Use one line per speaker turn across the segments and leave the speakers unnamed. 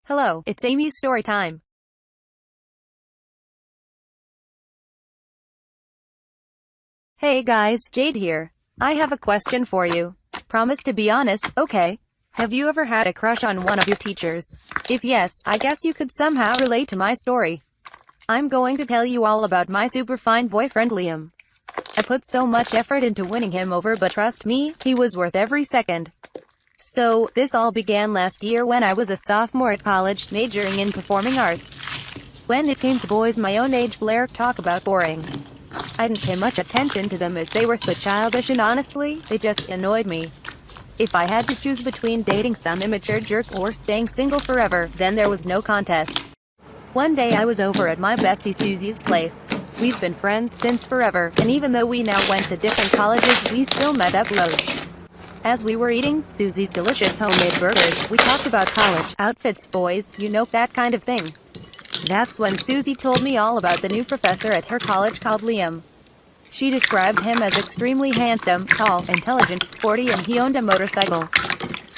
Hello, it's Amy Storytime. Hey guys, Jade here. I have a question for you. Promise to be honest, okay? Have you ever had a crush on one of your teachers? If yes, I guess you could somehow relate to my story. I'm going to tell you all about my super fine boyfriend Liam. I put so much effort into winning him over, but trust me, he was worth every second. So, this all began last year when I was a sophomore at college, majoring in performing arts. When it came to boys my own age, Blair talk about boring. I didn't pay much attention to them as they were so childish, and honestly, they just annoyed me. If I had to choose between dating some immature jerk or staying single forever, then there was no contest. One day I was over at my bestie Susie's place. We've been friends since forever, and even though we now went to different colleges, we still met up loads. As we were eating Susie's delicious homemade burgers, we talked about college, outfits, boys, you know, that kind of thing. That's when Susie told me all about the new professor at her college called Liam. She described him as extremely handsome, tall, intelligent, sporty, and he owned a motorcycle.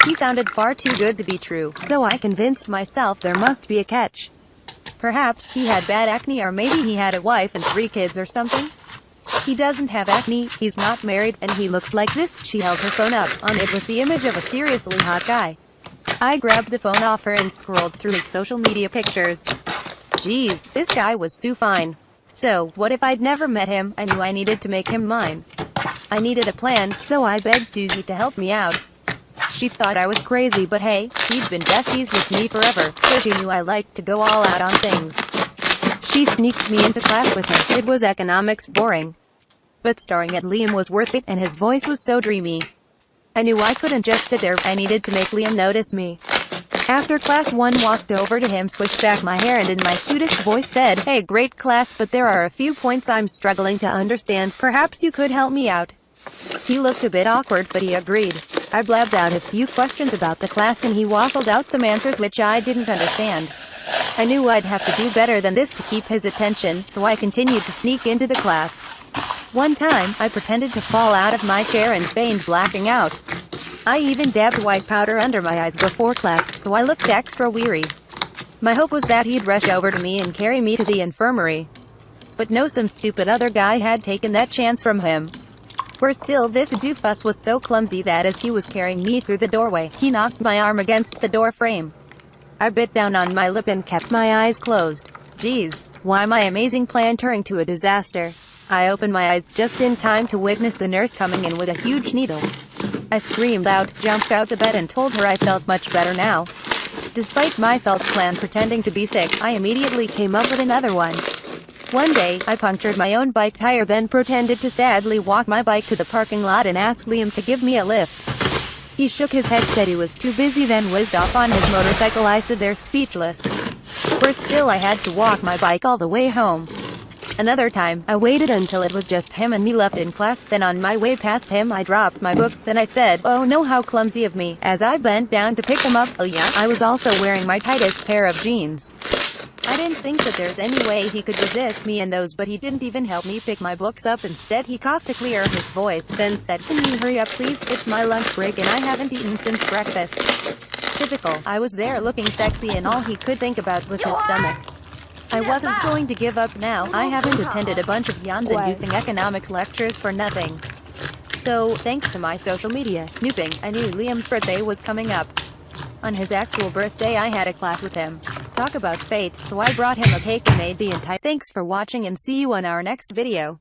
He sounded far too good to be true, so I convinced myself there must be a catch. Perhaps he had bad acne, or maybe he had a wife and 3 kids or something. He doesn't have acne, he's not married, and he looks like this. She held her phone up. On it was the image of a seriously hot guy. I grabbed the phone off her and scrolled through his social media pictures. Geez, this guy was so fine. So, what if I'd never met him? I knew I needed to make him mine. I needed a plan, so I begged Susie to help me out. She thought I was crazy, but hey, she'd been besties with me forever, so she knew I liked to go all out on things. She sneaked me into class with her. It was economics, boring. But staring at Liam was worth it, and his voice was so dreamy. I knew I couldn't just sit there. I needed to make Liam notice me. After class, one walked over to him, swished back my hair, and in my cutest voice said, "Hey, great class, but there are a few points I'm struggling to understand. Perhaps you could help me out." He looked a bit awkward, but he agreed. I blabbed out a few questions about the class, and he waffled out some answers which I didn't understand. I knew I'd have to do better than this to keep his attention, so I continued to sneak into the class. One time, I pretended to fall out of my chair and feigned blacking out. I even dabbed white powder under my eyes before class, so I looked extra weary. My hope was that he'd rush over to me and carry me to the infirmary. But no, some stupid other guy had taken that chance from him. Worse still, this doofus was so clumsy that as he was carrying me through the doorway, he knocked my arm against the door frame. I bit down on my lip and kept my eyes closed. Geez, why my amazing plan turned to a disaster. I opened my eyes just in time to witness the nurse coming in with a huge needle. I screamed out, jumped out of bed, and told her I felt much better now. Despite my failed plan pretending to be sick, I immediately came up with another one. One day, I punctured my own bike tire, then pretended to sadly walk my bike to the parking lot and asked Liam to give me a lift. He shook his head, said he was too busy, then whizzed off on his motorcycle. I stood there speechless. Worse still, I had to walk my bike all the way home. Another time, I waited until it was just him and me left in class, then on my way past him I dropped my books, then I said, "Oh no, how clumsy of me," as I bent down to pick them up. Oh yeah, I was also wearing my tightest pair of jeans. I didn't think that there's any way he could resist me in those, but he didn't even help me pick my books up. Instead, he coughed to clear his voice, then said, "Can you hurry up please? It's my lunch break and I haven't eaten since breakfast." Typical. I was there looking sexy and all he could think about was his stomach. I wasn't going to give up now. I haven't attended a bunch of yawns-inducing economics lectures for nothing. So, thanks to my social media snooping, I knew Liam's birthday was coming up. On his actual birthday, I had a class with him. Talk about fate, so I brought him a cake and made the entire— Thanks for watching and see you on our next video.